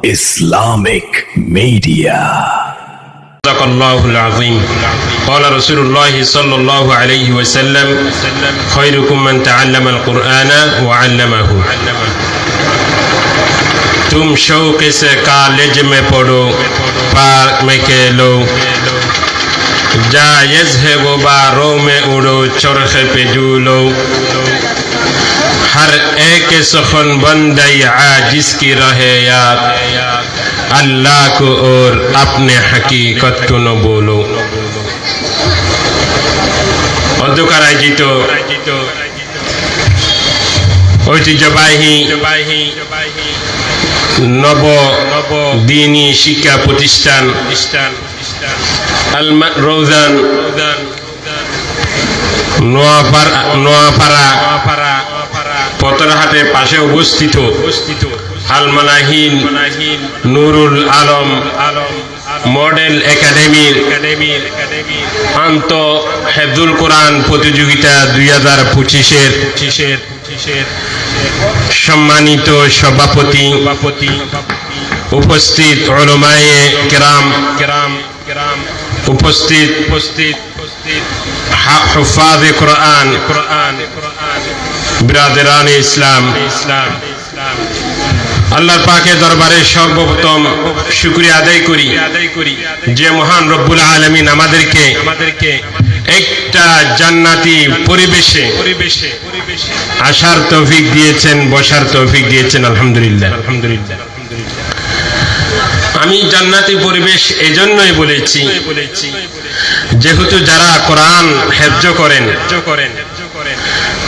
Islamic Media. صدق الله العظيم. قال رسول الله صلى الله عليه وسلم خيركم من تعلم القرآن وعلمه. तुम शौक से कॉलेज में पढ़ो, पार्क में खेलो, जायज़ है गुब्बारों में उड़ो, चरखे पे झूलो, हर एक सुखन बंदे आजिज की रहे याद, अल्लाह को और अपने हकीकत को न बोलो। অধ্যকার আয়োজিত ঐতিহ্যবাহী নব দিনী শিক্ষা প্রতিষ্ঠান আল রওজান নোয়াপাড়া পতরহাটের পাশে অবস্থিত আল মানাহিন নুরুল আলম মডেল একাডেমির আন্ত হেফজুল কোরআন প্রতিযোগিতা 2025-এর সম্মানিত সভাপতি, উপস্থিত উলামায়ে কেরাম, উপস্থিত হুফাজে কোরআন, বিরাদরানে ইসলাম, আল্লাহর পাকের দরবারে সর্বপ্রথম শুকরিয়া আদায় করি যে মহান রব্বুল আলামিন আমাদেরকে একটা জান্নাতি পরিবেশে আসার তৌফিক দিয়েছেন, বসার তৌফিক দিয়েছেন। আলহামদুলিল্লাহ। আমি জান্নাতি পরিবেশ এজন্যই বলেছি যেহেতু যারা কোরআন হেফজ করেন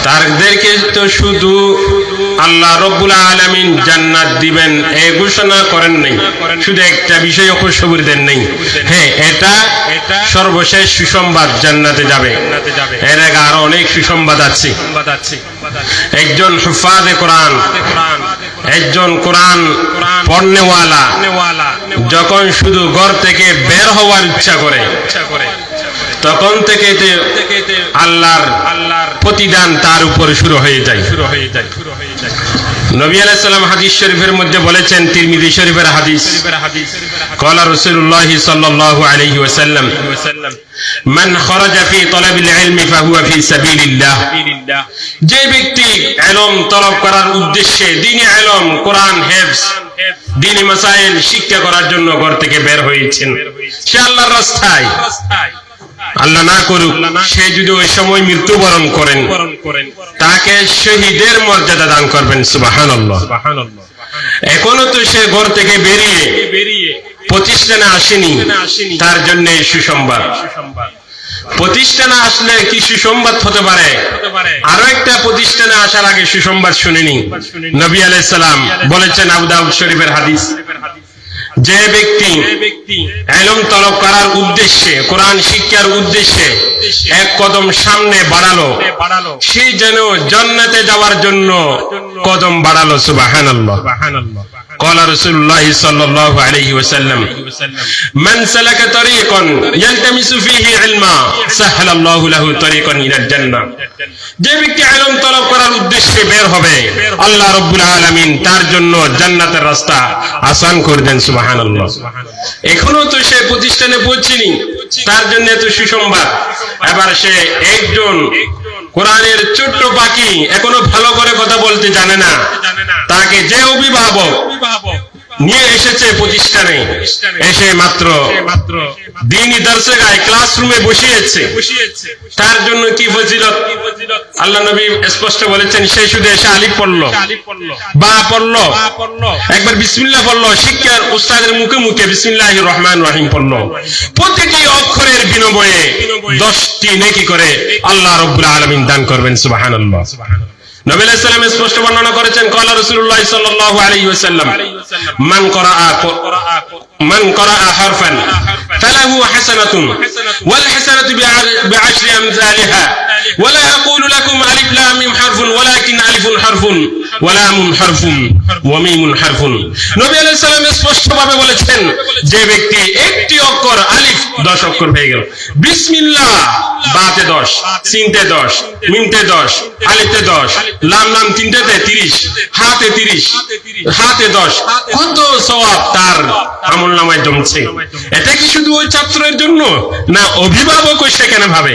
তাদেরকে তো শুধু আল্লাহ রব্বুল আলামিন জান্নাত দিবেন এই ঘোষণা করেন নাই, শুধু একটা বিষয় খবর দেন নাই, হ্যাঁ এটা সর্বশেষ সুসংবাদ, জান্নাতে যাবে। এর আগে আরো অনেক সুসংবাদ আছে। একজন হুফাজে কোরআন, একজন কোরআন পড়নেওয়ালা যখন শুধু ঘর থেকে বের হওয়ার ইচ্ছা করে তখন থেকে আল্লাহর প্রতিদান তার উপর শুরু হয়ে যায়। নবী আলাইহিস সালাম হাদিস শরীফের মধ্যে বলেছেন, তিরমিজি শরীফের হাদিস, ক্বালা রাসূলুল্লাহ সাল্লাল্লাহু আলাইহি ওয়াসাল্লাম মান খরাজা ফি তালাবিল ইলমি ফাহুয়া ফি সাবিলিল্লাহ। যে ব্যক্তি ইলম তলব করার উদ্দেশ্যে, দ্বীনি ইলম, কোরআন হিফজ, দ্বীনি মাসাইল শিক্ষা করার জন্য ঘর থেকে বের হয়েছেন, সে আল্লাহর রাস্তায়, আল্লাহ না করুক সে যদি ওই সময় মৃত্যুবরণ করেন তাকে শহীদের মর্যাদা দান করবেন। সুবহানাল্লাহ। এখনো তো সে ঘর থেকে বেরিয়ে প্রতিষ্ঠানে আসেনি, তার জন্য সুসংবাদ। প্রতিষ্ঠানে আসলে কি সুসংবাদ হতে পারে? আরো একটা প্রতিষ্ঠানে আসার আগে সুসংবাদ শুনিনি। নবী আলাইহিস সালাম বলেছেন, আবু দাউদ শরীফের হাদিস, যে ব্যক্তি ইলম তলব করার উদ্দেশ্যে, কোরআন শিক্ষার উদ্দেশ্যে এক কদম সামনে বাড়ালো, সে যেন জান্নাতে যাওয়ার জন্য কদম বাড়ালো। সুবহানাল্লাহ। قال رسول الله صلى الله عليه وسلم من سلك طريقا يلتمس فيه علما سهل الله له طريقا الى الجنه। যে ব্যক্তি ইলম তলব করার উদ্দেশ্যে বের হবে আল্লাহ রাব্বুল আলামিন তার জন্য জান্নাতের রাস্তা আসান করে দেন। সুবহানাল্লাহ। এখনো তো সে প্রতিষ্ঠানে পৌঁছেনি, তার জন্য তো সুসংবাদ। এবার সে একজন কোরআনের ছোট্ট পাখি, এখনো ভালো করে কথা বলতে জানে না, তাকে যে অভিভাবক নিয়ে এসেছে প্রতিষ্ঠানে, এসে মাত্র দ্বীনি দার্সগাহে ক্লাসরুমে বসিয়েছে, তার জন্য কি ফজিলত! আল্লাহ নবী স্পষ্ট বলেছেন, সে শুধু এসে আলিফ পড়লো, বা পড়লো, একবার বিসমিল্লাহ পড়লো, শিক্ষার উস্তাদের মুখে মুখে বিসমিল্লাহির রহমানির রহিম পড়লো, প্রতিটি অক্ষরের বিনিময়ে 10টি নেকি করে আল্লাহ রাব্বুল আলামিন দান করবেন। সুবহানাল্লাহ। নবী আলাইহিস সালাম স্পষ্ট বর্ণনা করেছেন, ক্বালা রাসূলুল্লাহ সাল্লাল্লাহু আলাইহি ওয়াসাল্লাম মান করাআ হারফান ফালাহু হাসানাতুন ওয়াল হাসানাতু বিআশরি আমসালিহা ওয়া লা আকুলু লাকুম আলিফ লাম মিম হারফুন ওয়ালাকিন আলিফুন হারফুন ওয়া লামুন হারফুন ওয়া মিমুন হারফুন। নবী আলাইহিস সালাম স্পষ্টভাবে বলেছেন, যে ব্যক্তি একটি অক্ষর আলিফ 10 অক্ষর হয়ে গেল। বিসমিল্লাহ বাতে 10, সিনতে 10, মিমতে 10, আলিফতে 10, লাম লাম তিনটেতে 30, হাতে 30, হাতে 10, কত সওয়াব তার আমলনামায় জমছে। এটা কি শুধু ওই ছাত্রের জন্য না অভিভাবকও সেখানে ভাবে?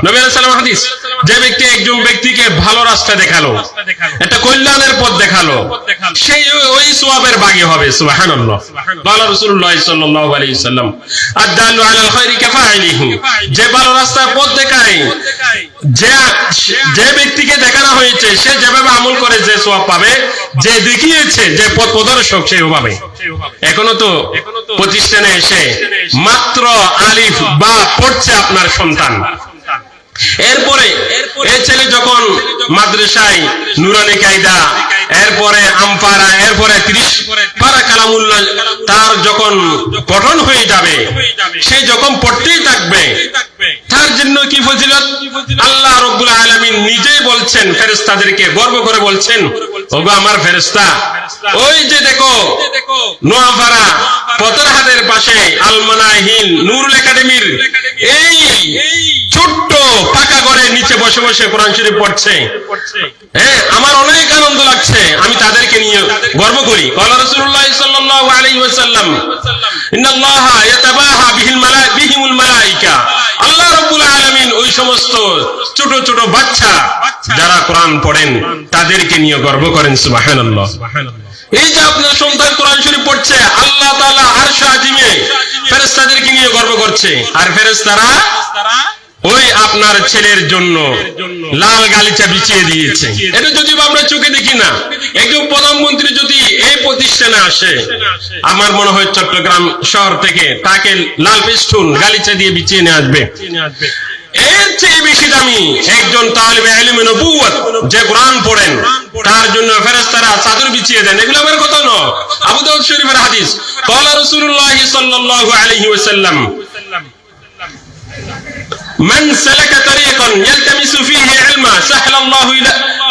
নবী আলাইহিস সালাম হাদিস, যে ব্যক্তি একজন ব্যক্তিকে ভালো রাস্তা দেখালো, একটা কল্যাণের পথ দেখালো, সেই ওই সওয়াবের ভাগী হবে। সুবহানাল্লাহ। বলা রাসূলুল্লাহ সাল্লাল্লাহু আলাইহি ওয়াসাল্লাম, আদ-দাল্লু আলাল খায়রি কাফাইলিহি, যে ভালো রাস্তায় পথ দেখায়, যে ব্যক্তিকে দেখানো হয়েছে সে যেভাবে আমল করে যে সওয়াব পাবে, যে দেখিয়েছে, যে পথ প্রদর্শক সেও পাবে। এখনো তো প্রতিষ্ঠানে এসে মাত্র আলিফ বা পড়ছে আপনার সন্তান, এরপরে এই ছেলে যখন মাদ্রাসায় নুরানি কায়দা, এরপরে আমপারা, এরপরে 30 পারা কালামুল্লাহ তার যখন পঠন হয়ে যাবে, সে যখন পড়তেই থাকবে, তার জন্য কি ফজিলত! আল্লাহ রাব্বুল আলামিন নিজেই বলছেন, ফেরেশতাদেরকে গর্ব করে বলছেন, ওগো আমার ফেরেশতা, ওই যে দেখো নোয়াপাড়া পতরহাটের পাশে আলমানাহিল নুরুল একাডেমির এই ছোট্ট পাকা ঘরের নিচে বসে বসে কোরআন শরীফ পড়ছে, হ্যাঁ, আমার অনেক আনন্দ লাগছে, আমি তাদেরকে নিয়ে গর্ব করি। ক্বালা রাসূলুল্লাহ সাল্লাল্লাহু আলাইহি ওয়াসাল্লাম, ইন্নাল্লাহা ইয়াতাবাহা বিহিমুল মালায়েকা, আল্লাহ রাব্বুল আলামিন ওই সমস্ত ছোট ছোট বাচ্চা যারা কোরআন পড়েন তাদেরকে নিয়ে গর্ব করেন। সুবহানাল্লাহ। এই যে আপনার সন্তান কোরআন শরীফ পড়ছে, আল্লাহ তাআলা আরশ আজিমে ফেরেশতাদেরকে নিয়ে গর্ব করছে, আর ফেরেশতারা ওই আপনার ছেলের জন্য লাল গালিচা বিছিয়ে দিয়েছে। এটা যদি আমরা চোখে দেখি না, একজন প্রধানমন্ত্রী যদি এই প্রতিষ্ঠানে আসে, আমার মনে হয় চট্টগ্রাম শহর থেকে তাকে লাল পেস্টুন গালিচা দিয়ে বিছিয়ে নিয়ে আসবে। এর চেয়ে বেশি দামি একজন তালিবে ইলমে নবুয়ত যে কোরআন পড়েন, তার জন্য ফেরেশতারা চাদর বিছিয়ে দেন। এগুলো আমার কথা নয়, আবু দাউদ শরীফের হাদিস। ক্বালা রাসূলুল্লাহ সাল্লাল্লাহু আলাইহি ওয়াসাল্লাম, মান সালাকা তারিকান ইয়ালতামিসু ফীহি ইলমা সাহালাল্লাহু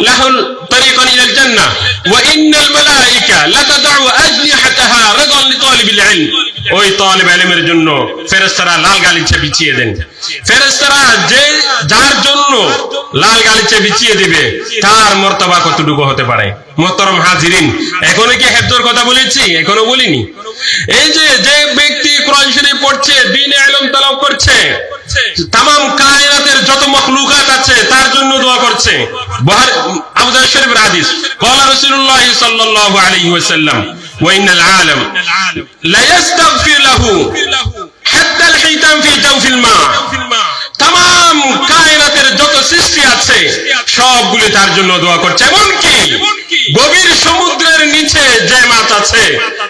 লাহু তারিকান ইলাল জান্নাহ ওয়া ইন্নাল মালায়েকা লাতাদউ আজনিহাতাহা রিদান লিতালিবিল ইলম। ওই তালিব ইলমের জন্য ফেরেশতারা লাল গালিচা বিছিয়ে দেন। ফেরেশতারা যে যার জন্য লাল গালিচা বিছিয়ে দিবে, তার মর্তবা কতটুকু হতে পারে? মুহতারাম হাজিরিন, এখনো কি হেফজের কথা বলেছি? এখনো বলিনি। এই যে যে ব্যক্তি কোরআন শরীফ পড়ছে, দ্বীনে ইলম তালাব করছে, তামাম কায়নাতের যত মখলুকাত আছে তার জন্য দোয়া করছে। আবু দাউদ শরীফের হাদিস, ক্বালা রাসূলুল্লাহ সাল্লাল্লাহু আলাইহি ওয়াসাল্লাম, ওয়া ইন্নাল আলাম লা ইস্তাগফির লাহু হাত্তা আল হিতাম ফি জাওফিল মা। তামাম কায়নাতের যত সৃষ্টি আছে সবগুলো তার জন্য দোয়া করছে। এমনকি গভীর সমুদ্রের নিচে যে মাছ আছে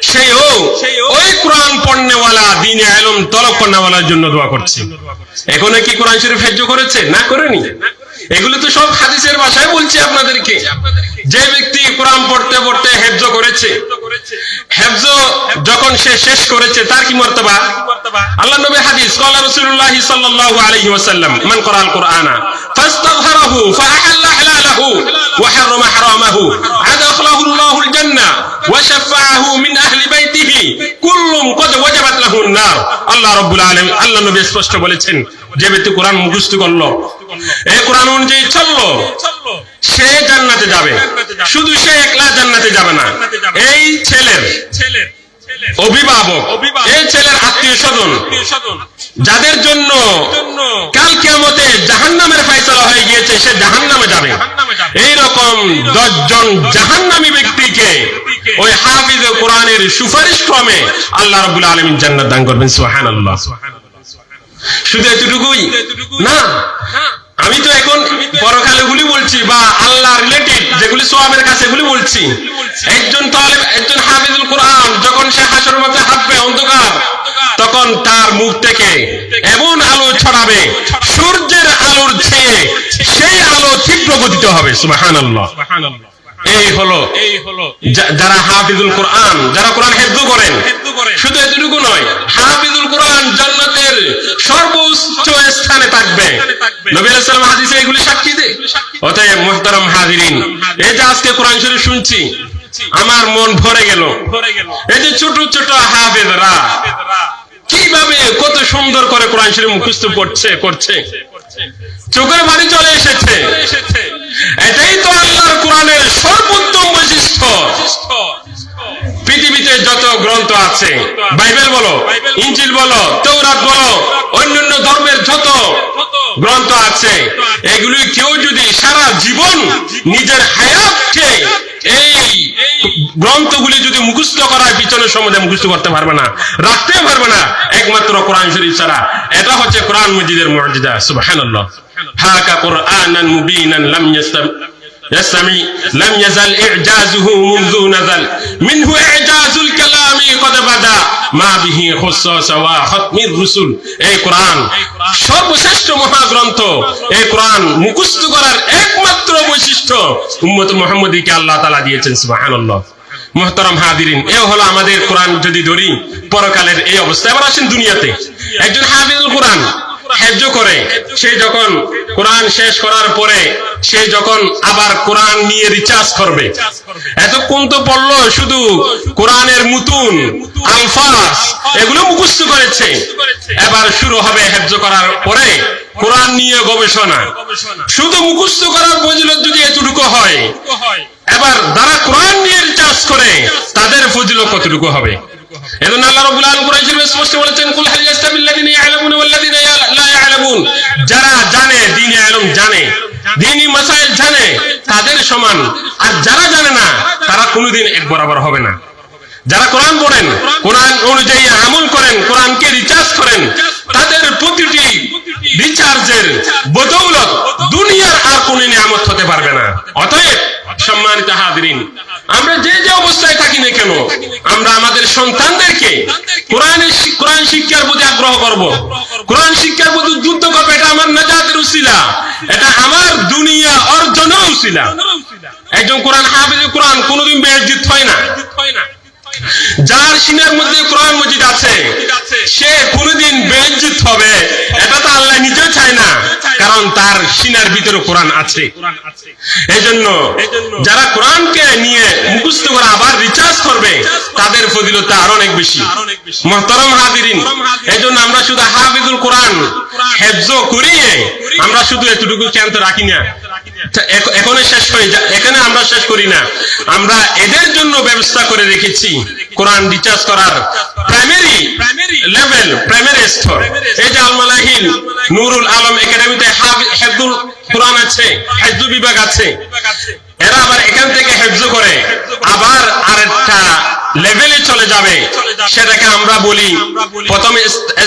সেও ওই কোরআন পড়নেওয়ালা, দ্বীনে ইলম তলব করনেওয়ালার জন্য দোয়া করছে। এখনো কি কোরআন শরীফ হেফজ করেছে? না, করেনি। এগুলো তো সব হাদিসের ভাষায় বলছি আপনাদেরকে। যে ব্যক্তি কোরআন পড়তে পড়তে হেফজ করেছে, হেফজ যখন সে শেষ করেছে, তার কি মর্তবা? আল্লাহ নবী হাদিস, ক্বালা রাসূলুল্লাহ সাল্লাল্লাহু আলাইহি ওয়াসাল্লাম, মান ক্বারাআল কুরআনা ফাস্তাগফারাহু ফাআহাল্লা হালালাহু ওয়া হারামা হারামাহু আদখালাহু আল্লাহুল জান্নাহ ওয়া শাফাআহু মিন আহলি বাইতিহি কুল্লুম ক্বাদ ওয়াজাবাত লাহুন নার। আল্লাহ রাব্বুল আলামিন, আল্লাহ নবী স্পষ্ট বলেছেন, যে ব্যক্তি কোরআন মুখস্থ করলো, এই কোরআন অনুযায়ী চললো, সে জান্নাতে যাবে। শুধু সে একলা জান্নাতে যাবে না, এই ছেলের অভিভাবক, এই ছেলের আত্মীয় স্বজন, যাদের জন্য কাল কিয়ামতে জাহান্নামের ফয়সালা হয়ে গিয়েছে, সে জাহান্নামে যাবে। এইরকম 10 জন জাহান্নামী ব্যক্তিকে ওই হাফিজে কোরআনের সুপারিশ ক্রমে আল্লাহ রাব্বুল আলামিন জান্নাত দান করবেন। সুবহানাল্লাহ। শুধু এতটুকুই না, আমি তো এখন পরকালে গুলি বলছি, বা আল্লাহ রিলেটেড যেগুলি সওয়াবের কাছে এগুলি বলছি। একজন হাফিজুল কোরআন যখন সে হাসরের মাঠে হাঁটবে অন্ধকার, তখন তার মুখ থেকে এমন আলো ছড়াবে, সূর্যের আলোর চেয়ে সেই আলো তীব্র গতিতে হবে। সুবহানাল্লাহ। এই হলো যারা হাফিজুল কোরআন, যারা কোরআন হেফজ করেন। শুধু এতটুকু নয়, হাফিজুল কোরআন জান্নাতের সর্বোচ্চ স্থানে থাকবে। নবী আলাইহিস সালাম হাদিসে এগুলি সাক্ষী দেয়। অতএব মুহতারাম হাজিরিন, এই যে আজকে কোরআন শরীফ শুনছি, আমার মন ভরে গেল। এই যে ছোট ছোট হাফেজরা কি কিভাবে কত সুন্দর করে কোরআন শরীফ মুখস্থ করছে, চোখের পানি চলে এসেছে। এটাই তো আল্লাহর কোরআনের সর্বোত্তম বৈশিষ্ট্য। পৃথিবীতে যত গ্রন্থ আছে, বাইবেল বলো, ইনজিল বলো, তাওরাত বলো, অন্যান্য ধর্মের যত গ্রন্থ আছে, এগুলি কেউ যদি সারা জীবন নিজের হায়াতকে এই গ্রন্থগুলি যদি মুখস্থ করার পিছনে সম্বন্ধে মুখস্থ করতে পারবে না, রাখতে পারবে না একমাত্র কোরআন শরীফ ছাড়া। এটা হচ্ছে কোরআন মজিদের মুজিজা। সুবহানাল্লাহ। হাকা কুরআনান মুবিনান লাম ইয়াজাল ইজাজুহু মুযু নাযাল মিনহু ইজাজুল কালামি কদ বাদা মা বিহি খুসসাস ওয়া খাতমির রুসুল। এই কোরআন সর্বশ্রেষ্ঠ মহাগ্রন্থ। এই কোরআন মুখস্থ করার একমাত্র বৈশিষ্ট্য উম্মত মুহাম্মদীকে আল্লাহ তাআলা দিয়েছেন। সুবহানাল্লাহ। মুহতারাম হাজিরিন, এ হলো আমাদের কোরআন যদি ধরি পরকালের এই অবস্থা। এবার আসেন দুনিয়াতে। একজন হাফিজুল কোরআন হেফজ করে, সে যখন কোরআন শেষ করার পরে সে যখন আবার কোরআন নিয়ে রিচার্জ করবে, এতক্ষণ তো পড়লো শুধু কোরআনের মুতুন, আলফাজ, এগুলো মুখস্থ করেছে। এবার শুরু হবে হেফজ করার পরে কোরআন নিয়ে গবেষণা। শুধু মুখস্থ করার ফজিলত যদি এতটুকু হয়, এবার যারা কোরআন নিয়ে রিচার্জ করে তাদের ফজিলত কতটুকু হবে? এজন্য আল্লাহ রাব্বুল আলামিন কোরআন শরীফে স্পষ্ট বলেছেন, কুল হাল ইয়াস্তাবিল্লাযিনা ইয়ালামুনা ওয়াল্লাযিনা লা ইয়ালামুন। যারা জানে, দ্বীনে ইলম জানে, দ্বীনি মাসাইল জানে, তাদের সমান। আর যারা জানে না, তারা কোনোদিন এক বরাবর হবে না। যারা কোরআন পড়েন, কোরআন অনুযায়ী আমল করেন, কোরআনকে রিচার্জ করেন, তাদের প্রতিটি রিচার্জের বদৌলত দুনিয়ার আর কোন নিয়ামত হতে পারবে না। অতএব সম্মানিত হাজিরিন, আমরা যে যে অবস্থায় থাকি না কেন, আমরা আমাদের সন্তানদেরকে কোরআন শিক্ষার প্রতি আগ্রহ করব, কোরআন শিক্ষার প্রতি উদ্বুদ্ধ করবো। এটা আমার নাজাতের উসিলা, এটা আমার দুনিয়া অর্জনের উসিলা। একজন কোরআন হাফেজ কোরআন কোনোদিন বেইজ্জত হয় না। যার সিনার মধ্যে কোরআন মজিদ আছে সে কোনোদিন বেইজ্জত হবে, এটা তো আল্লাহ নিজেও চায় না, কারণ তার সিনার ভিতরে কোরআন আছে। এজন্য যারা কোরআনকে নিয়ে মুখস্থ করে আবার রিচার্জ করবে, তাদের ফজিলত আরো অনেক বেশি। মুহতারাম হাজিরিন, এজন্য আমরা শুধু হাফিজুল কোরআন হেফজ করিয়ে আমরা শুধু এতটুকু ক্ষান্ত রাখি না, এখানে আমরা শেষ করি না। আমরা এদের জন্য ব্যবস্থা করে রেখেছি কোরআন রিচার্জ করার প্রাইমারি লেভেল, প্রাইমারি স্তর। এই যে আল মানাহিল নুরুল আলম একাডেমিতে হেফজুল কোরআন আছে, হেফজ বিভাগ আছে। এরা আবার এখান থেকে হেফজ করে আবার আরেকটা লেভেলে চলে যাবে, সেটাকে আমরা বলি প্রথম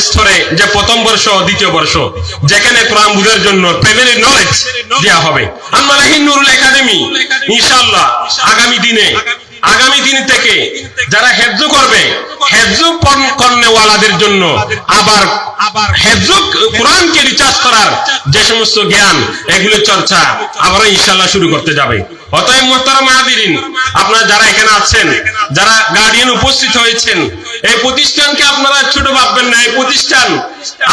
স্তরে, যে প্রথম বর্ষ, দ্বিতীয় বর্ষ, যেখানে কোরআন বুঝার জন্য প্রাইমারি নলেজ দেওয়া হবে। আল মানাহিল নুরুল একাডেমি ইনশাআল্লাহ আগামী দিন থেকে যারা হেফজ করবে, হেফজ করনেওয়ালাদের জন্য আবার হেফজ কোরআনকে রিচার্জ করার যে সমস্ত জ্ঞান, এগুলো চর্চা আবারও ইনশাআল্লাহ শুরু করতে যাবে। অতএব মুহতারাম হাজিরিন, আপনারা যারা এখানে আছেন, যারা গার্ডিয়ান উপস্থিত হয়েছেন, এই প্রতিষ্ঠানকে আপনারা ছোট ভাববেন না। এই প্রতিষ্ঠান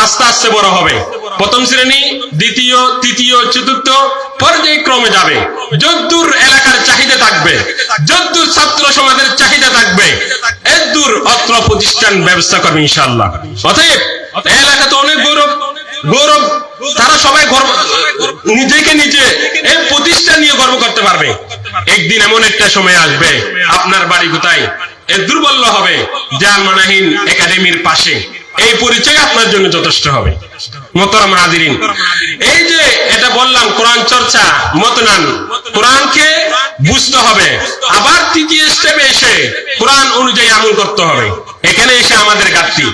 আস্তে আস্তে বড় হবে। প্রথম শ্রেণী, দ্বিতীয়, তৃতীয়, চতুর্থ পর্যায়ক্রমে যাবে। যদ্দূর এলাকার চাহিদা থাকবে, যদ্দূর ছাত্র সমাজের চাহিদা থাকবে, এদ্দূর অত্র প্রতিষ্ঠান ব্যবস্থা করবে ইনশাআল্লাহ। অতএব এলাকা তো অনেক গৌরব, তারা সবাই নিজেকে নিজে এই প্রতিষ্ঠান নিয়ে গর্ব করতে পারবে। একদিন এমন একটা সময় আসবে, আপনার বাড়ি কোথায় এ দুর্বল হবে যে আল মানাহিল একাডেমির পাশে, এই পরিচয় আপনার জন্য যথেষ্ট হবে। মুহতারাম হাজিরিন, এই যে এটা বললাম কোরআন চর্চা, মতনান, কোরআনকে বুঝতে হবে, আবার তৃতীয় স্টেপে এসে কোরআন অনুযায়ী আমল করতে হবে। এখানে এসে আমাদের ঘাটতি।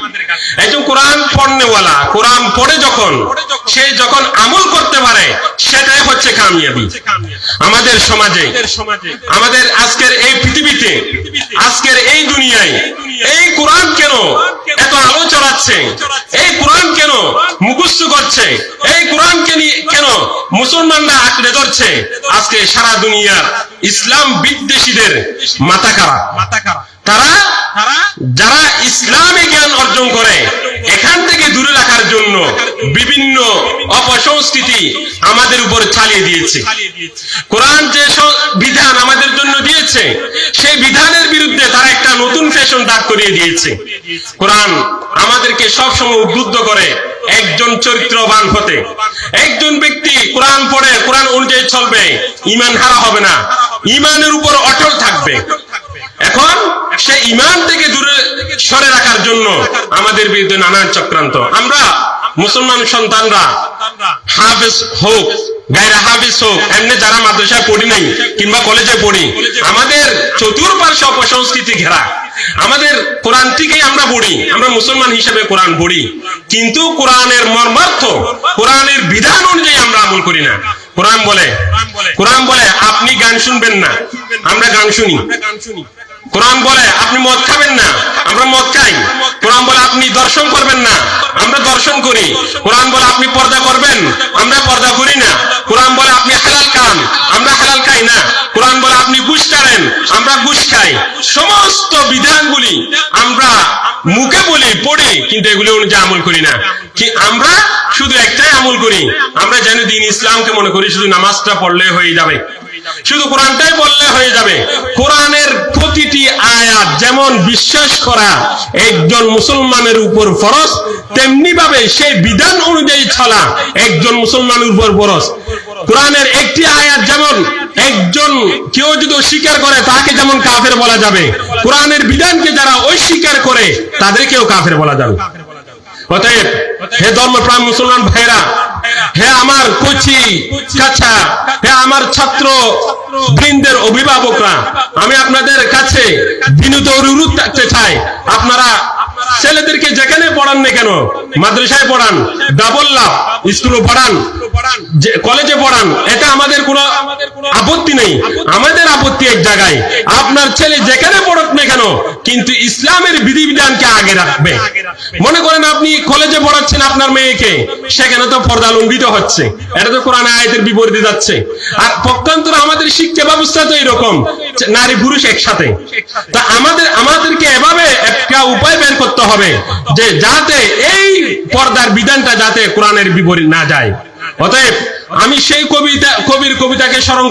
একজন কোরআন পড়নেওয়ালা কোরআন পড়ে সে যখন আমল করতে পারে, সেটাই হচ্ছে কামিয়াবি। আমাদের সমাজে, আমাদের আজকের এই পৃথিবীতে, আজকের এই দুনিয়ায় এই কোরআন কেন এত আলো ছড়াচ্ছে, এই কোরআন কেন মুখস্থ করছে, এই কোরআনকে নিয়ে কেন মুসলমানরা আঁকড়ে ধরছে, আজকে সারা দুনিয়ার ইসলাম বিদ্বেষীদের মাথা খারাপ। তারা যারা ইসলামী জ্ঞান অর্জন করে, এখান থেকে দূরে রাখার জন্য বিভিন্ন অপসংস্কৃতি আমাদের উপর চালিয়ে দিয়েছে। কোরআন যে বিধান আমাদের জন্য দিয়েছে, সেই বিধানের বিরুদ্ধে তারা একটা নতুন ফ্যাশন দাঁড় করিয়ে দিয়েছে। কোরআন আমাদেরকে সবসময় উদ্বুদ্ধ করে একজন চরিত্রবান হতে। একজন ব্যক্তি কোরআন পড়ে, কোরআন অনুযায়ী চলবে, ঈমান হারা হবে না, ঈমানের উপর অটল থাকবে। এখন সে ঈমান থেকে দূরে সরে রাখার জন্য আমাদের বিরুদ্ধে নানান চক্রান্ত। আমরা মুসলমান সন্তানরা হাফেজ হোক, গায়রা হাফেজ হোক, এমনি যারা মাদ্রাসায় পড়ি নাই কিংবা কলেজে পড়ি, আমাদের চতুর্পার্শ্ব অপসংস্কৃতি ঘেরা। আমাদের কোরআন থেকেই আমরা পড়ি, আমরা মুসলমান হিসেবে কোরআন পড়ি, কিন্তু কোরআনের মর্মার্থ, কোরআনের বিধান অনুযায়ী আমরা আমল করি না। কোরআন বলে আপনি গান শুনবেন না, আমরা গান শুনি। কোরআন বলে আপনি মদ খাবেন না, আমরা মদ খাই। কোরআন বলে আপনি দর্শন করবেন না, আমরা দর্শন করি। কোরআন বলে আপনি পর্দা করবেন, আমরা পর্দা করি না। কোরআন বলে আপনি হালাল খান, আমরা হালাল খাই না। কোরআন বলে আপনি ঘুষ খাবেন, আমরা ঘুষ খাই। সমস্ত বিধানগুলি আমরা মুখে বলি, পড়ি, কিন্তু এগুলি অনুযায়ী আমল করি না। কি আমরা শুধু একটাই আমল করি, আমরা জানি দিন ইসলামকে মনে করি শুধু নামাজটা পড়লে হয়ে যাবে, শুধু কোরআনটাই বললে হয়ে যাবে। কোরআনের প্রতিটি আয়াত যেমন বিশ্বাস করা একজন মুসলমানের উপর ফরজ, তেমনি ভাবে সেই বিধান অনুযায়ী চলা একজন মুসলমানের উপর ফরজ। কোরআনের একটি আয়াত যেমন একজন কেউ যদি অস্বীকার করে তাকে যেমন কাফের বলা যাবে, কোরআনের বিধানকে যারা অস্বীকার করে তাদেরকেও কাফের বলা যাবে। অতএব হে ধর্মপ্রাণ মুসলমান ভাইরা, হে আমার কচি কাছা, হে আমার ছাত্র বৃন্দের অভিভাবকরা, আমি আপনাদের কাছে বিনীত অনুরোধ রাখতে চাই, আপনারা ছেলেদেরকে যেখানে পড়ান না কেন, মাদ্রাসায় পড়ান, দাবল্লা স্কুলে পড়ান, কলেজে পড়ান, এটা আমাদের কোনো আপত্তি নেই। আমাদের আপত্তি এক জায়গায়, আপনার ছেলে যেখানে পড়ুক না কেন কিন্তু ইসলামের বিধিবিধানকে আগে রাখবে। মনে করেন আপনি কলেজে পড়াচ্ছেন আপনার মেয়েকে, সেখানে তো পর্দা লঙ্ঘিত হচ্ছে, এটা তো কোরআন আয়াতের বিপরীতে যাচ্ছে। আর পক্ষান্তরে আমাদের শিক্ষা ব্যবস্থা তো এরকম, নারী পুরুষ একসাথে। তা আমাদেরকে এভাবে একটা উপায় বের করতে হবে যে যাতে এই পর্দার বিধানটা যাতে কোরআনের বিপরীত না যায়। অতএব আমি সেই কবির কবিতাকে স্মরণ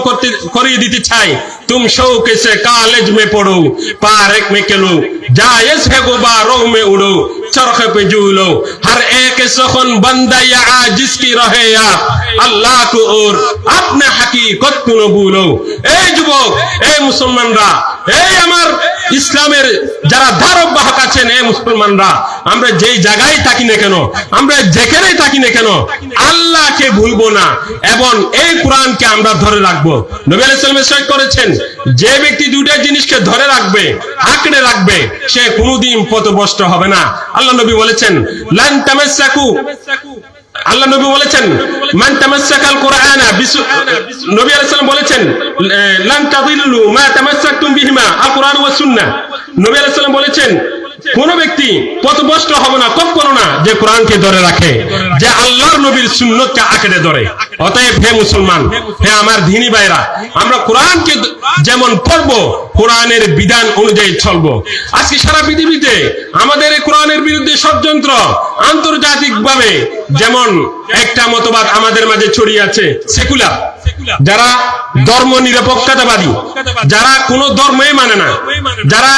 করিয়ে দিতে চাই, तुम शौक से कॉलेज में पढ़ो, पार्क में खेलो, जायज है गुब्बारों में उड़ो, चरखे पे झूलो, हर एक सखन बंदा या आजिज की रहे आप, अल्लाह को और अपने हकीकत को न भूलो। এই যুবক, এই মুসলমানরা, এই আমার ইসলামের যারা ধারক বাহক আছেন, এই মুসলমানরা, আমরা যেই জায়গায় থাকি না কেন, আমরা যেখানেই থাকি না কেন, আল্লাহকে ভুলবো না এবং এই কোরআনকে আমরা ধরে রাখবো। নবী আলাইহিস সালাম ইরশাদ করেছেন, যে ব্যক্তি দুইটা জিনিসকে ধরে রাখবে, আঁকড়ে রাখবে, সে কোনোদিন পথভ্রষ্ট হবে না। আল্লাহ নবী বলেছেন, লান তামাসসাকু, আল্লাহ নবী বলেছেন, মান তামাসসাকাল কুরআনা, নবী আলাইহিস সালাম বলেছেন, লান তাদিল্লু মা তামাসসাকতুম বিহিমা, আল কুরআন ওয়াস সুন্নাহ। নবী আলাইহিস সালাম বলেছেন, কোন ব্যক্তি পথভ্রষ্ট হবে না, কখনো না, যে কোরআনকে ধরে রাখে, যে আল্লাহর নবীর সুন্নতকে আঁকড়ে ধরে। অতএব হে মুসলমান, হে আমার দ্বীনি ভাইরা, আমরা কোরআনকে যেমন পড়বো, কোরআনের বিধান অনুযায়ী চলবো। আজকে সারা পৃথিবীতে আমাদের এই কোরআনের বিরুদ্ধে ষড়যন্ত্র আন্তর্জাতিকভাবে যেমন একটা মতবাদ আমাদের মাঝে ছড়িয়ে আছে, সেকুলার, যারা ধর্ম নিরপেক্ষতাবাদী, যারা কোনো ধর্মই মানে না, যারা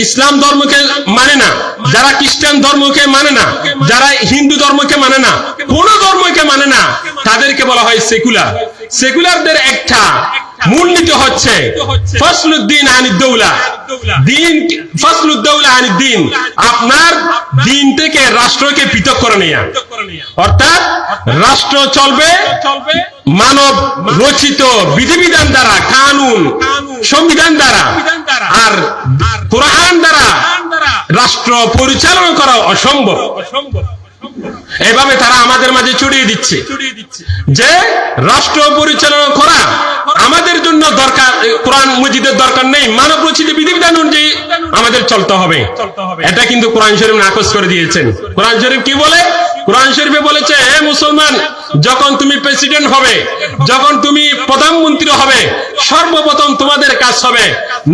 ইসলাম ধর্মকে মানে না, যারা খ্রিস্টান ধর্মকে মানে না, যারা হিন্দু ধর্মকে মানে না, কোন ধর্মকে মানে না, তাদেরকে বলা হয় সেকুলার। সেকুলারদের একটা মূলনীতি হচ্ছে ফসলুদ্দিন আনিদ দৌলা, দিন ফসলুদ্দৌলা আনিদ দিন, আপনার দিন থেকে রাষ্ট্রকে পৃথক করে নেয়া। অর্থাৎ রাষ্ট্র চলবে মানব রচিত বিধিবিধান দ্বারা, কানুন সংবিধান দ্বারা, আর কোরআন দ্বারা রাষ্ট্র পরিচালনা করা অসম্ভব। এভাবে তারা আমাদের মাঝে ছড়িয়ে দিচ্ছে যে রাষ্ট্র পরিচালনা করা আমাদের জন্য দরকার, কোরআন মজিদের দরকার নেই, মানব রচিত বিধিবিধান অনুযায়ী আমাদের চলতে হবে। এটা কিন্তু কোরআন শরীফ নাকচ করে দিয়েছেন। কোরআন শরীফ কি বলে? কোরআন শরীফে বলেছে, হে মুসলমান, যখন তুমি প্রেসিডেন্ট হবে, যখন তুমি প্রধানমন্ত্রী হবে, সর্বপ্রথম তোমাদের কাজ হবে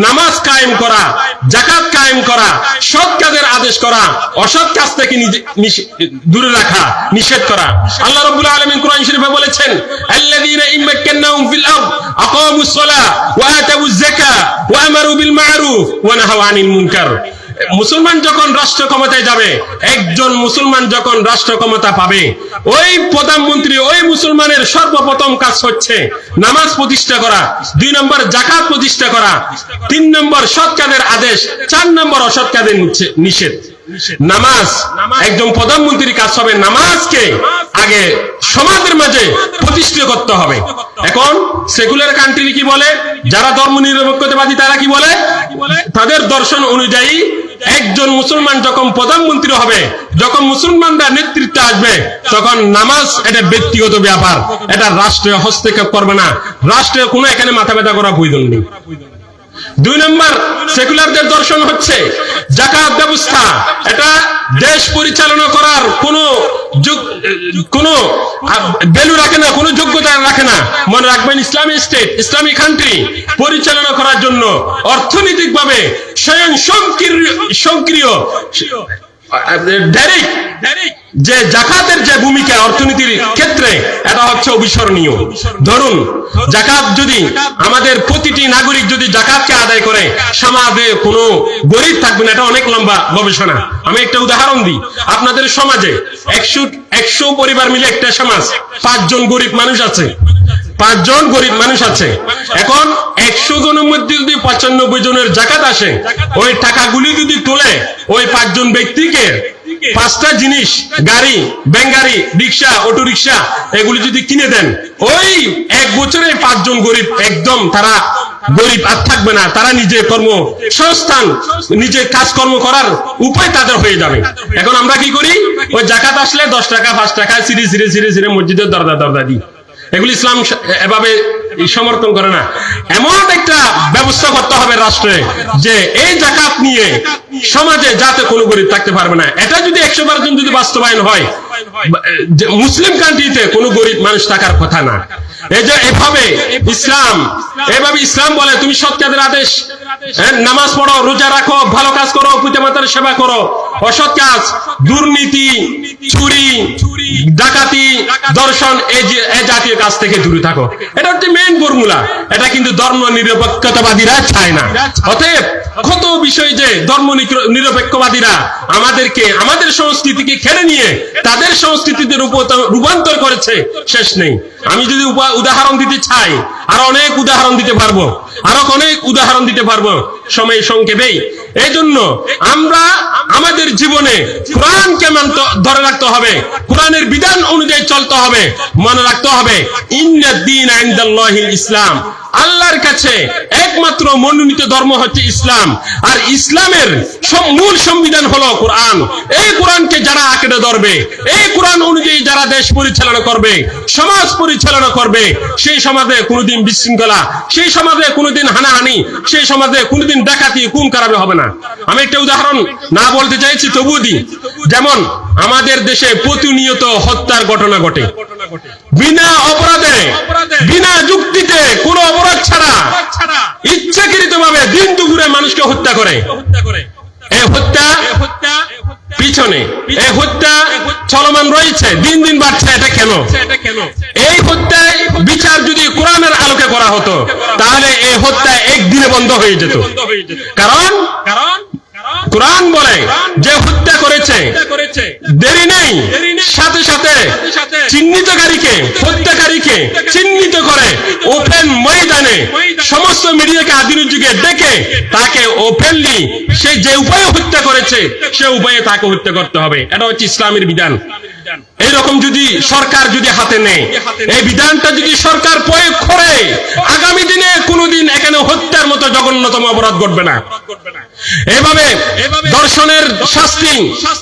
নামাজ কায়েম করা, যাকাত কায়েম করা, সৎ কাজের আদেশ করা, অসৎ কাজ থেকে দূরে রাখা, নিষেধ করা। আল্লাহ রাব্বুল আলামিন কোরআন শরীফে বলেছেন, আল্লাযীনা ইম্মাক্কানাহুম ফিল আরদ আকামুস সালাহ ওয়া আতাউয যাকাহ ওয়া আমারু বিল মা'রুফ ওয়া নাহাউ আনিল মুনকার। মুসলমান যখন রাষ্ট্র ক্ষমতায় যাবে, একজন মুসলমান যখন রাষ্ট্র ক্ষমতা পাবে, ওই প্রধানমন্ত্রী ওই মুসলমানের সর্বপ্রথম কাজ হচ্ছে নামাজ প্রতিষ্ঠা করা, 2 নম্বর যাকাত প্রতিষ্ঠা করা, 3 নম্বর সৎ কাজের আদেশ, 4 নম্বর অসৎ কাজের নিষেধ। নামাজ একজন প্রধানমন্ত্রীর কাজ হবে নামাজকে আগে সমাজের মাঝে প্রতিষ্ঠা করতে হবে। এখন সেকুলার কান্ট্রি কি বলে, যারা ধর্ম নিরপেক্ষতাবাদী তারা কি বলে, তাদের দর্শন অনুযায়ী একজন মুসলমান যখন প্রধানমন্ত্রী হবে, যখন মুসলমানরা নেতৃত্বে আসবে, তখন নামাজ এটা ব্যক্তিগত ব্যাপার, এটা রাষ্ট্রে হস্তক্ষেপ করবে না, রাষ্ট্রের কোনো এখানে মাথা ব্যথা করা প্রয়োজন নেই। 2 নম্বর সেকুলারদের দর্শন হচ্ছে যাকাত ব্যবস্থা, এটা দেশ পরিচালনা করার কোনো ভ্যালু রাখে না, কোনো যোগ্যতা রাখে না। মনে রাখবেন, ইসলামী স্টেট, ইসলামী কান্ট্রি পরিচালনা করার জন্য অর্থনৈতিকভাবে স্বয়ং সক্রিয় যে যাকাতের যে ভূমিকা অর্থনীতির ক্ষেত্রে, এটা হচ্ছে অবিস্মরণীয়। ধরুন, যাকাত যদি আমাদের প্রতিটি নাগরিক যদি যাকাতকে আদায় করে, সমাজে কোনো গরিব থাকবে না। এটা অনেক লম্বা গবেষণা। আমি একটা উদাহরণ দিই। আপনাদের সমাজে 100 পরিবার মিলে একটা সমাজ, 5 জন গরিব মানুষ আছে, 5 জন গরিব মানুষ আছে। এখন 100 জনের মধ্যে যদি 95 জনের যাকাত আসে, ওই টাকাগুলি যদি তোলে, ওই 5 জন ব্যক্তিকে 5টা জিনিস, গাড়ি, ব্যাংগাড়ি, রিক্সা, অটো রিক্সা, এগুলি যদি কিনে দেন, ওই 1 বছরে 5 জন গরিব একদম তারা গরিব আর থাকবে না। তারা নিজে কর্মসংস্থান, নিজে কাজকর্ম করার উপায় তাদের হয়ে যাবে। এখন আমরা কি করি, ওই যাকাত আসলে 10 টাকা 5 টাকা সিঁড়ি সিঁড়ে মসজিদের দরজা দিই। এগুলি ইসলাম এভাবে সমর্থন করে না। এমন একটা ব্যবস্থা করতে হবে রাষ্ট্রে যে এই যাকাত নিয়ে সমাজে যাতে কোনো গরিব থাকতে পারবে না। এটা যদি 100% যদি বাস্তবায়ন হয়, মুসলিম কান্ট্রিতে কোনো গরিব মানুষ থাকার কথা না। এই যে এভাবে ইসলাম বলে, তুমি সৎ কাজের আদেশ, নামাজ পড়ো, রোজা রাখো, ভালো কাজ করো, পিতামাতার সেবা করো, অসৎ কাজ, দুর্নীতি, চুরি, ডাকাতি, ধর্ষণ, এই জাতীয় কাজ থেকে দূরে থাকো। এটা হচ্ছে মেইন ফর্মুলা। এটা কিন্তু ধর্ম নিরপেক্ষতাবাদীরা চায় না। অতএব কত বিষয় যে ধর্ম নিরপেক্ষবাদীরা আমাদের সংস্কৃতিকে কেড়ে নিয়ে তাদের সংস্কৃতিতে রূপান্তর করেছে, শেষ নেই। আমি যদি উদাহরণ দিতে চাই, আরো অনেক উদাহরণ দিতে পারবো, সময় সংক্ষেপেই। এই জন্য আমরা আমাদের জীবনে কোরআনকে ধরে রাখতে হবে, কোরআনের বিধান অনুযায়ী চলতে হবে। মনে রাখতে হবে, ইন্নাদ-দীনা ইনদাল্লাহিল ইসলাম, আল্লাহর কাছে একমাত্র মনোনীত ধর্ম হচ্ছে ইসলাম। আর ইসলামের মূল সংবিধান হলো কোরআন। এই কোরআনকে যারা আঁকড়ে ধরবে, এই কোরআন অনুযায়ী যারা দেশ পরিচালনা করবে, সমাজ পরিচালনা করবে, সেই সমাজে কোনোদিন বিশৃঙ্খলা, সেই সমাজে কোনোদিন হানাহানি, সেই সমাজে কোনোদিন ডাকাতি, খুন খারাপি হবে না। আমি একটা উদাহরণ না বলতে চাইছি, তবুও দিই। যেমন আমাদের দেশে প্রতিনিয়ত হত্যার ঘটনা ঘটে, বিনা অপরাধে, বিনা যুক্তিতে, কোন অপরাধ ছাড়া ইচ্ছাকৃতভাবে দিন দুপুরে মানুষকে হত্যা করে। এই হত্যা পিছনে, এই হত্যা চলমান রয়েছে, দিন দিন বাড়ছে। এটা কেন? এই হত্যায় বিচার যদি কোরআনের আলোকে করা হতো, তাহলে এই হত্যা একদিনে বন্ধ হয়ে যেত। কারণ কোরআন বলে যে হত্যা করেছে দেরি নেই, সাথে সাথে চিহ্নিতকারীকে, হত্যাকারীকে চিহ্নিত করে ওপেন ময়দানে সমস্ত মিডিয়াকে আধুনিক যুগে দেখে তাকে ওপেনলি সে যে উপায়ে হত্যা করেছে সে উপায়ে তাকে হত্যা করতে হবে। এটা হচ্ছে ইসলামের বিধান। এইরকম যদি সরকার যদি হাতে নেয়, এই বিধানটা যদি সরকার প্রয়োগ করে, আগামী দিনে কোনোদিন এখানে হত্যার মতো জঘন্যতম অপরাধ ঘটবে না। এভাবে ধর্ষণের শাস্তি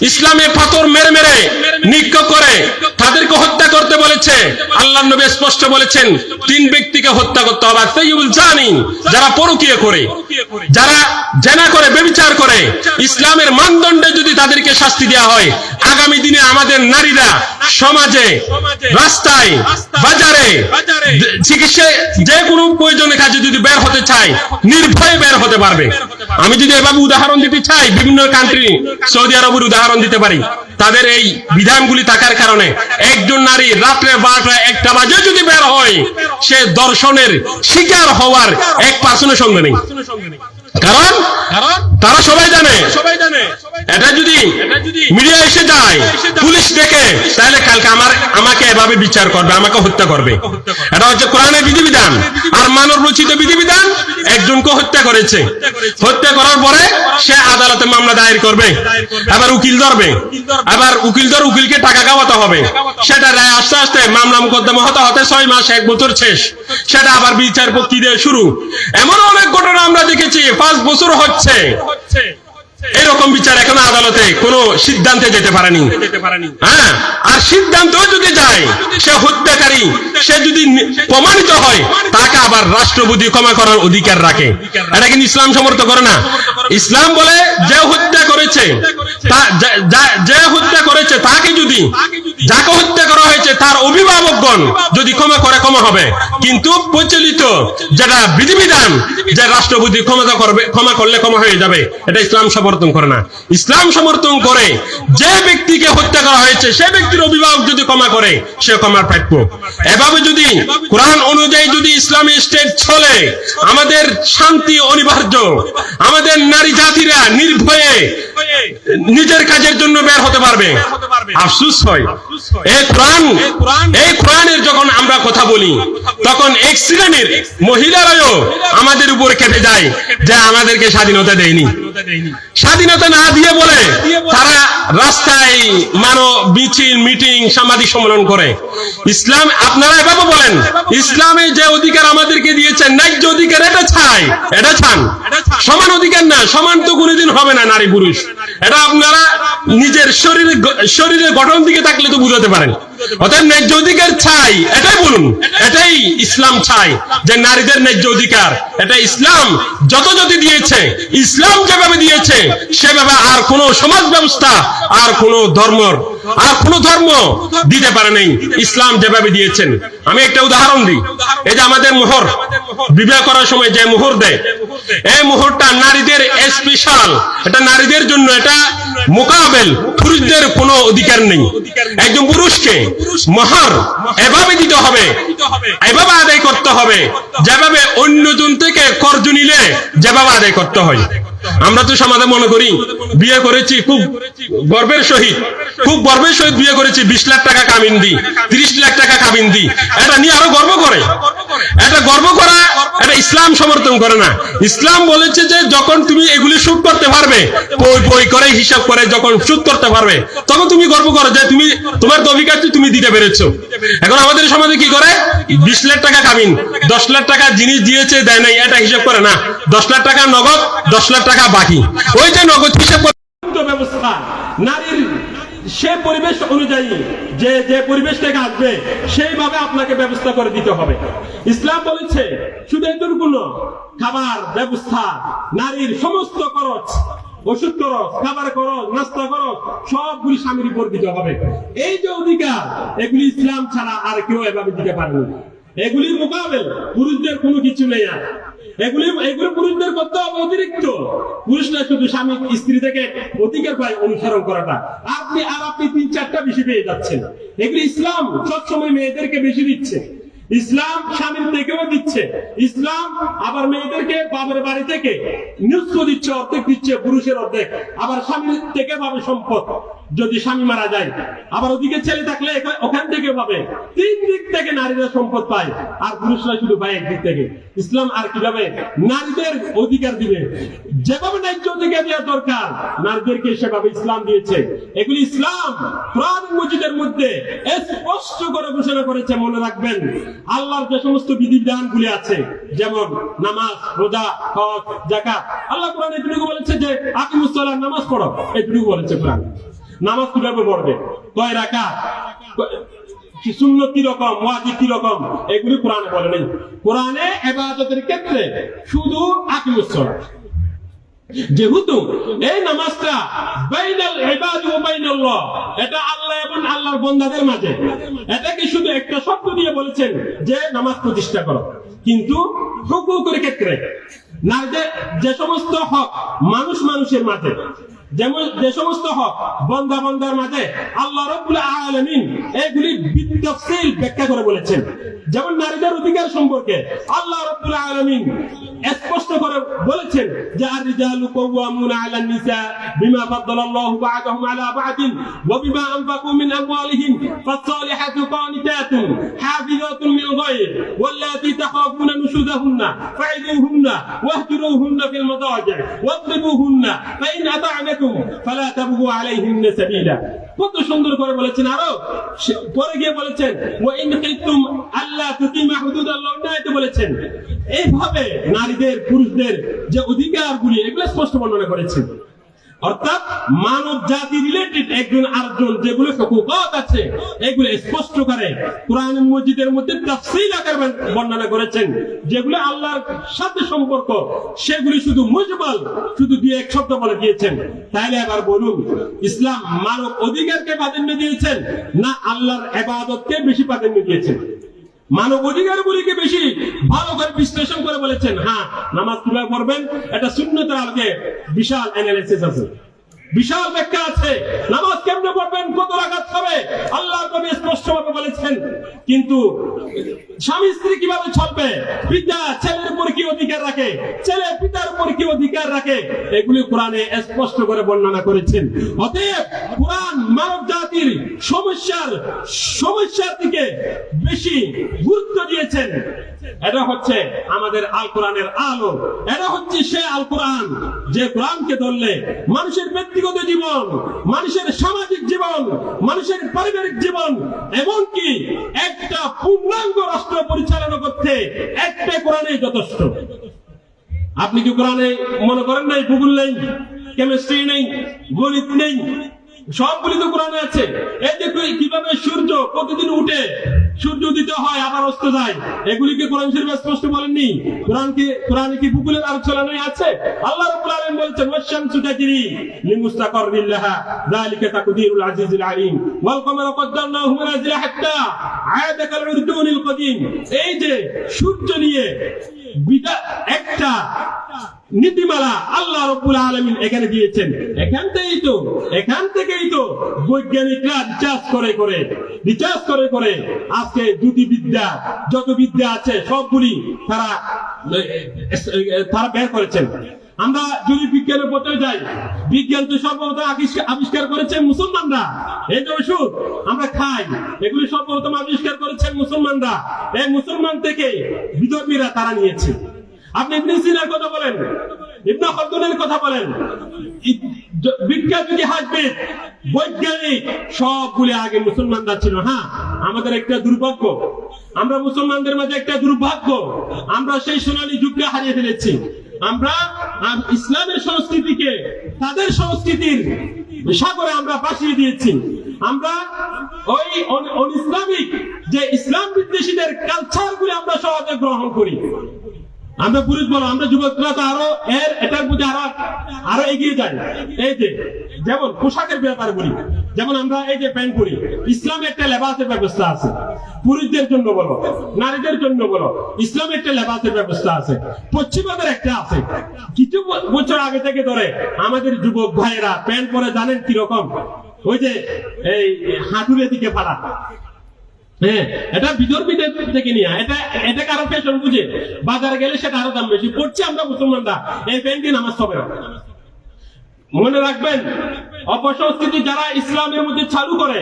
ইসলামে পাথর মেরে মেরে নিক্ষেপ করে যাদেরকে হত্যা করতে বলেছে আল্লাহর নবী স্পষ্ট বলেছেন তিন ব্যক্তিকে হত্যা করতে হবে। সাইয়্যিবুল জানি, যারা পরকীয়া করে, যারা জেনা করে, ব্যভিচার করে, ইসলামের মানদণ্ডে যদি তাদেরকে শাস্তি দেওয়া হয়, আগামী দিনে আমাদের নারীরা সমাজে, রাস্তায়, বাজারে, চিকিৎসায়, যে কোনো প্রয়োজনে কাজে যদি বের হতে চায় নির্ভয়ে বের হতে পারবে। আমি যদি এভাবে উদাহরণ দিতে চাই, বিভিন্ন কান্ট্রি, সৌদি আরবের উদাহরণ দিতে পারি। তাদের এই বিধানগুলি থাকার কারণে একজন নারী রাত্রে 12টা 1টা বাজে যদি বের হয়, সে দর্শনের শিকার হওয়ার 1% সন্দেহ নেই। কারণ তারা সবাই জানে এটা যদি মিডিয়া এসে যায়, পুলিশ দেখে, তাহলে কালকে আমাকে এভাবে বিচার করবে, আমাকে হত্যা করবে। এটা হচ্ছে কোরআনের বিধিবিধান। আর মানব রচিত বিধিবিধান, একজনকে হত্যা করেছে, হত্যা করার পরে সে আদালতে মামলা দায়ের করবে, আবার উকিল ধরবে, আবার উকিলকে টাকা খাওয়াতে হবে। সেটা রায় আস্তে আস্তে মামলা মোকদ্দমা হতে হতে 6 মাস 1 বছর শেষ, সেটা আবার বিচার প্রক্রিয়া শুরু। এমন অনেক ঘটনা আমরা দেখেছি, 5 বছর হচ্ছে এরকম বিচার এখনো আদালতে কোনো সিদ্ধান্তে যেতে পারেনি। হ্যাঁ, আর সিদ্ধান্ত যদি যায়, সে হত্যাকারী, সে যদি প্রমাণিত হয়, তাকে আবার রাষ্ট্রপতি ক্ষমা করার অধিকার রাখে। এটা কিন্তু ইসলাম সমর্থন করে না। ইসলাম বলে যে হত্যা করেছে, তাকে যদি, যাকে হত্যা করা হয়েছে তার অভিভাবকগণ যদি ক্ষমা করে, ক্ষমা হবে। কিন্তু প্রচলিত যেটা বিধিবিধান, যে রাষ্ট্রপতি ক্ষমা করলে ক্ষমা হয়ে যাবে, এটা ইসলাম সমর্থন করে না। ইসলাম সমর্থন করে যে ব্যক্তিকে হত্যা করা হয়েছে, সে ব্যক্তির অভিভাবক যদি ক্ষমা করে, সে ক্ষমার প্রাপ্য। এভাবে যদি কোরআন অনুযায়ী যদি ইসলামী স্টেট চলে, আমাদের শান্তি অনিবার্য। আমাদের নারী জাতিরা নির্ভয়ে নিজের কাজের জন্য বের হতে পারবে। আফসোস হয়, এই কোরআনের যখন আমরা কথা বলি, তখন এক শ্রেণীর মহিলারাও আমাদের উপর খেপে যায় যে আমাদেরকে স্বাধীনতা দেয়নি। স্বাধীনতা না দিয়ে বলে তারা রাস্তায় মিছিল, মিটিং, সাংবাদিক সম্মেলন করে। ইসলাম, আপনারা এভাবে বলেন ইসলামে যে অধিকার আমাদেরকে দিয়েছেন, ন্যায্য অধিকার, এটা চান। সমান অধিকার না, সমান তো কোনোদিন হবে না নারী পুরুষ। এটা আপনারা নিজের শরীরের গঠন দিকে থাকলে তো বুঝাতে পারেন। অতএব ন্যায্য অধিকার চাই, এটাই বলুন। এটাই ইসলাম চাই, যে নারীদের ন্যায্য অধিকার। এটা ইসলাম যথাযথ দিয়েছে। ইসলাম যেভাবে দিয়েছে সেভাবে আর কোন সমাজ ব্যবস্থা, আর কোন ধর্ম দিতে পারে নাই। ইসলাম যেভাবে দিয়েছেন। আমি একটা উদাহরণ দিই। এই যে আমাদের মোহর, বিবাহ করার সময় যে মোহর দেয়, এই মোহরটা নারীদের স্পেশাল, এটা নারীদের জন্য, এটা মোকাবেল, পুরুষদের কোনো অধিকার নেই। একজন পুরুষকে মোহর এভাবে দিতে হবে, এভাবে আদায় করতে হবে, যেভাবে অন্যজন থেকে কর্জ নিলে যেভাবে আদায় করতে হয়। আমরা তো সমাজে মনে করি বিয়ে করেছি খুব গর্বের সহিত বিয়ে করেছি, 20 লাখ টাকা কাবিন দিই, 30 লাখ টাকা কাবিন দিই, এটা নিয়ে আরো গর্ব করে। এটা গর্ব করা, এটা ইসলাম সমর্থন করে না। ইসলাম বলেছে যে যখন তুমি এগুলি সুদ করতে পারবে, পই করে হিসাব করে যখন সুদ করতে পারবে, তখন তুমি গর্ব করো যে তুমি, তোমার অধিকার তুমি দিতে পেরেছো। এখন আমাদের সমাজে কি করে, 20 লাখ টাকা কাবিন, 10 লাখ টাকা জিনিস দিয়েছে, দেয় নাই, এটা হিসাব করে না। 10 লাখ টাকা নগদ, 10 লাখ টাকা বাকি। ওই যে নগদ হিসাব ব্যবস্থা, নারীর সে পরিবেশ অনুযায়ী যে পরিবেশ থেকে আসবে, সেইভাবে আপনাকে ব্যবস্থা করে দিতে হবে। ইসলাম বলেছে শুধু এগুলো খাবার ব্যবস্থা, নারীর সমস্ত খরচ, ওষুধ খরচ, খাবার খরচ, নাস্তা খরচ, সবগুলি স্বামীর উপর দিতে হবে। এই যে অধিকার, এগুলি ইসলাম ছাড়া আর কেউ এভাবে দিতে পারেনি। এগুলির মোকাবেল পুরুষদের কোনো কিছু নেই। আর এগুলি পুরুষদের করতে হবে অতিরিক্ত। পুরুষরা শুধু স্বামী স্ত্রী থেকে অধিকার পায় অনুসরণ করাটা, আপনি 3-4টা বেশি পেয়ে যাচ্ছেন। এগুলি ইসলাম সবসময় মেয়েদেরকে বেশি দিচ্ছে। ইসলাম স্বামীর থেকেও দিচ্ছে। ইসলাম আবার মেয়েদেরকে বাবার বাড়ি থেকে নিঃস্ব দিচ্ছে, অর্ধেক দিচ্ছে, পুরুষের অর্ধেক। আবার স্বামীর থেকে পাবে সম্পদ, যদি স্বামী মারা যায়। আবার ওদিকে ছেলে থাকলে ওখান থেকে পাবে। 3 দিক থেকে নারীরা সম্পদ পায়, আর পুরুষরা শুধু পায় 1 দিক থেকে। ইসলাম আর কিভাবে নারীদের অধিকার দিবে? যেভাবে ন্যায্য অধিকার দেওয়া দরকার নারীদেরকে, সেভাবে ইসলাম দিয়েছে। এগুলি ইসলাম কোরআন মজিদের মধ্যে স্পষ্ট করে ঘোষণা করেছে। মনে রাখবেন, আল্লাহর যে সমস্ত বিধিবিধানগুলি আছে, যেমন নামাজ, রোজা, হজ, যাকাত, আল্লাহ কোরআনে এটুকু বলেছে যে আকিমুস সালাত, নামাজ পড়ো, এটুকু বলেছে কোরআন। নামাজ কিভাবে পড়বে, কয় রাকাত, সুন্নত কি রকম, ওয়াজিব কি রকম, এগুলি কোরআনে বলে নেই। কোরআনে ইবাদতের ক্ষেত্রে শুধু আকিমুস সালাত, যেহেতু এই নামাজটা বাইনাল ইবাদ ওয়া বাইনাল্লাহ, এটা আল্লাহ এবং আল্লাহর বান্দাদের মাঝে, এটাকে শুধু একটা শব্দ দিয়ে বলেছেন যে নামাজ প্রতিষ্ঠা করো। কিন্তু হুকুকের ক্ষেত্রে নারীদের যে সমস্ত হক মানুষ মানুষের মাঝে, যেমন যে সমস্ত হক বান্দা বান্দার মাঝে, আল্লাহ রাব্বুল আলামিন এগুলি বিতাফসীল ব্যাখ্যা করে বলেছেন। যেমন নারীদের অধিকার সম্পর্কে আল্লাহ রাব্বুল আলামিন স্পষ্ট করে বলেছেন যে আর-রিজালু কাওয়ামুনা আলান নিসা বিমা ফাদ্দালাল্লাহু বা'দাহুম আলা বা'দিন ওয়া বিমা আনফাকু মিন আমওয়ালিহিম ফাস-সালিহাতু কানিতাতুন হাফিজাতুন লিল গায়ব ওয়াল্লাতী তাখাফুনা নুশুযাহুন্না ফা'iদুহুন্না ওয়াহজুরুহুন্না ফিল মাদাজি' ওয়াদরিবুহুন্না ফাইন আতা'নাকুম ফালা তাবগু আলাইহিন্না সাবিলা। কত সুন্দর করে বলেছেন। আরো পরে গিয়ে বলেছেন ওয়া ইন খিফতুম আল্লা তুকিমা হুদুদাল্লাহ, এতে বলেছেন। এইভাবে নারীদের পুরুষদের যে অধিকারগুলি এগুলো স্পষ্ট বর্ণনা করেছেন। অর্থাৎ মানব জাতি রিলেটেড একজন আরেকজন যেগুলো হুকুকাত আছে এগুলো স্পষ্ট করে কোরআন মজিদের মধ্যে তাফসীল আকারে বর্ণনা করেছেন। যেগুলো আল্লাহর সাথে সম্পর্ক সেগুলি শুধু মুজমাল, শুধু দুই এক শব্দ বলে দিয়েছেন। তাইলে এবার বলুন, ইসলাম মানব অধিকারকে প্রাধান্য দিয়েছেন না আল্লাহর ইবাদতকে বেশি প্রাধান্য দিয়েছেন? মানব অধিকারগুলিকে বেশি ভালো করে বিশ্লেষণ করে বলেছেন। হ্যাঁ, নামাজ কিভাবে পড়বেন এটা সুন্নতের আলোকে বিশাল অ্যানালিসিস আছে, বিশাল ব্যাখ্যা আছে। নামাজ কেমনে পড়বেন, কত রাকাত হবে, আল্লাহর নবী স্পষ্টভাবে বলেছেন। কিন্তু স্বামী স্ত্রী কিভাবে চলবে, পিতা ছেলের উপর কি অধিকার রাখে, ছেলে পিতার উপর কি অধিকার রাখে, এগুলি কোরআনে স্পষ্ট করে বর্ণনা করেছেন। অতএব কোরআন মানব জাতির সমস্যার দিকে বেশি গুরুত্ব দিয়েছেন। এটা হচ্ছে আমাদের আল কোরআনের আলো, এটা হচ্ছে সে আল কোরআন যে কোরআনকে ধরলে মানুষের ব্যক্তিগত জীবন, মানুষের সামাজিক জীবন, মানুষের পারিবারিক জীবন, এমনকি একটা পূর্ণাঙ্গ রাষ্ট্র পরিচালনা করতে একটা কোরআনই যথেষ্ট। আপনি কি কোরআনে মনে করেন নাই ভূগোল নেই, কেমিস্ট্রি নেই, গণিত নেই? সবগুলি তো কোরআনে আছে। এই যে কিভাবে সূর্য প্রতিদিন উঠে, সূর্য উদিত হয় আবার অস্ত যায়, এগুলিকে কোরআন শরীফে স্পষ্ট বলেননি? কোরআনে কি ভূগোলের আলোচনা নেই? আছে। আল্লাহ রাব্বুল আলামিন বলেছেন ওয়াশ-শামসু তাজরি লিমুস্তাকাররিন লাহা যালিকা তাকদীরুল আজিজিল আলীম ওয়াল কামারা কদ্দারনাহু মানাজিলা হাত্তা আয়াদা কাল উরদুনিল কদিম। এই যে সূর্য নিয়ে একটা নীতিমালা আল্লাহ রাব্বুল আলামিন এখানে দিয়েছেন। এখান থেকেই তো বৈজ্ঞানিকরা রিসার্চ করে আজকে জ্যোতির্বিদ্যা যত বিদ্যা আছে সবগুলি তারা বের করেছেন। আমরা যদি বিজ্ঞানের পথে যাই, বিজ্ঞান তো সর্বপ্রথম আবিষ্কার করেছেন মুসলমানরা। এই যে ওষুধ আমরা খাই, এগুলি সর্বপ্রথম আবিষ্কার করেছেন মুসলমানরা। এই মুসলমান থেকে বিধর্মীরা তারা নিয়েছে। আপনি ইবনে সিনার কথা বলেন, ইবনে খালদুনের কথা বলেন, বিজ্ঞান যদি হাসবে বৈজ্ঞানিক সবগুলি আগে মুসলমানরা ছিল। হ্যাঁ, আমাদের একটা দুর্ভাগ্য, আমরা মুসলমানদের মাঝে একটা দুর্ভাগ্য, আমরা সেই সোনালী যুগকে হারিয়ে ফেলেছি। আমরা ইসলামের সংস্কৃতিকে তাদের সংস্কৃতির সাগরে আমরা ভাসিয়ে দিয়েছি। আমরা ওই অনিসলামিক যে ইসলাম বিদ্বেষীদের কালচার গুলি আমরা সহজে গ্রহণ করি। আমরা পুরুষ বলো, আমরা যুবকরা তো আরো এটার প্রতি আরো এগিয়ে যাই। এই যে যেমন পোশাকের ব্যাপারে বলি, যেমন আমরা এই যে প্যান্ট পরি, ইসলামে একটা লেবাসের ব্যবস্থা আছে। পুরুষদের জন্য বলো, নারীদের জন্য বলো, ইসলামে একটা লেবাসের ব্যবস্থা আছে। পশ্চিমাদের একটা আছে। কিছু বছর আগে থেকে ধরে আমাদের যুবক ভাইয়েরা প্যান্ট পরে জানেন কিরকম? ওই যে এই হাঁটুর দিকে ফাড়া। হ্যাঁ, এটা বিধর্মীদের থেকে নিয়ে, এটা কারো ফ্যাশন বুঝে বাজারে গেলে সেটা আরো দাম বেশি পড়ছে। আমরা মুসলমানরা এই প্যান্ট দিয়ে নামাজ হবে না। মনে রাখবেন, অপসংস্কৃতি যারা ইসলামের মধ্যে চালু করে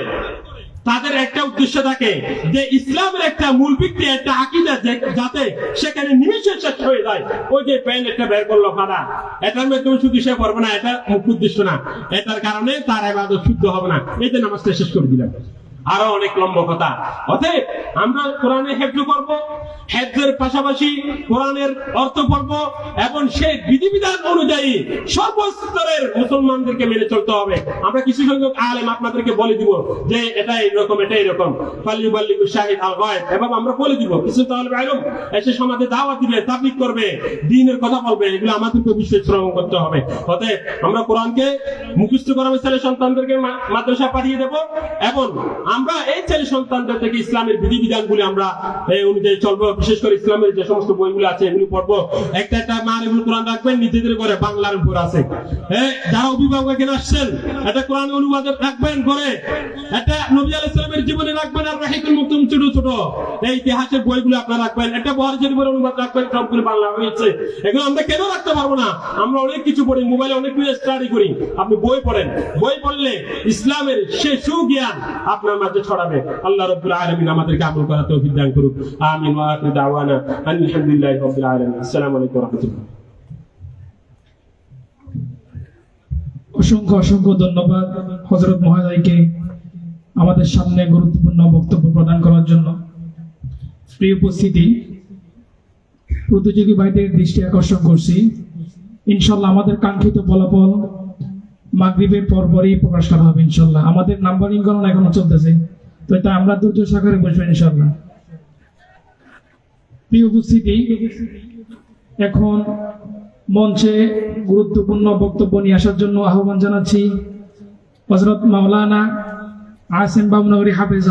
তাদের একটা উদ্দেশ্য থাকে যে ইসলামের একটা মূল ভিত্তি, একটা আকীদা যাতে সেখানে নিমিষে শেষ হয়ে যায়। ওই যে প্যান্ট একটা বের করলো ফাড়া, এটার মাধ্যমে শুধু সে পড়বে না, এটা মুখ্য উদ্দেশ্য না। এটার কারণে তার ইবাদত শুদ্ধ হবে না, এই যে নামাজটা শেষ করে দিলাম। আরো অনেক লম্বা কথা। অতএব আমরা কোরআনে হেফজ করব, হেফজের পাশাপাশি কোরআনের অর্থ পড়ব এবং সেই বিধিবিধান অনুযায়ী সর্বস্তরের মুসলমানদেরকে মেনে চলতে হবে। আমরা কিছু সংখ্যক আলেম আপনাদেরকে বলে দিব যে এটা এইরকম, এটা এইরকম, ফালিউবাল্লিগু শাহিদ আল গায়ব, এবং আমরা বলে দিব। কিছু তাহলে আলেম এসে সমাজে দাওয়াত দিবে, তাবলীগ করবে, দ্বীনের কথা বলবে, এগুলো আমাদেরকে বিশেষ শ্রবণ করতে হবে। অতএব আমরা কোরআনকে মুখস্থ করাবে, ছেলে সন্তানদেরকে মাদ্রাসা পাঠিয়ে দেব, এবং আমরা এই ছেলে সন্তানদের থেকে ইসলামের বিধিবিধানগুলি আমরা এই অনুযায়ী চলবো। বিশেষ করে ইসলামের যে সমস্ত বইগুলো আছে এগুলো পড়বো। একটা মারিফুল কোরআন রাখবেন নিজেদের করে, বাংলার উপর আছে। যারা অভিভাবক এখানে আসছেন, এটা কোরআন অনুবাদ রাখবেন করে, এটা নবী আলাইহিস সালামের জীবনে রাখবেন, আর রাহিকুল মুকতুম ছোট ছোট এই ইতিহাসের বইগুলো আপনারা রাখবেন। এটা বুখারী শরীফের অনুবাদ রাখবেন, সবগুলো বাংলা হয়েছে। এগুলো আমরা কেন রাখতে পারবো না? আমরা অনেক কিছু পড়ি, মোবাইলে অনেক কিছু স্টাডি করি। আপনি বই পড়েন, বই পড়লে ইসলামের সে সুজ্ঞান আপনার মাঝে ছড়াবে। আল্লাহ রাব্বুল আলামিন আমাদেরকে আমল করার তৌফিক দান করুক। আমিন ওয়া আখিরু দাওয়ানা আলহামদুলিল্লাহি রাব্বিল আলামিন। আসসালামু আলাইকুম ওয়া রাহমাতুল্লাহ। অসংখ্য অসংখ্য ধন্যবাদ হযরত মহোদয়কে আমাদের সামনে গুরুত্বপূর্ণ বক্তব্য প্রদান করার জন্য। প্রিয় উপস্থিতি, প্রতিযোগী ভাইদের দৃষ্টি আকর্ষণ করছি, ইনশাল্লাহ আমাদের কাঙ্ক্ষিত ফলাফল মাগরিবের পরপরই প্রকাশ করা হবে ইনশাল্লাহ। আমাদের নাম্বারিং গণনা এখনো চলতেছে, তো এটা আমরা ধৈর্য সহকারে বসবো ইনশাল্লাহ। প্রিয় উপস্থিতি, এখন মঞ্চে গুরুত্বপূর্ণ বক্তব্য নিয়ে আসার জন্য আহ্বান জানাচ্ছি হযরত মাওলানা আসিম বাবনগরী হাফেজ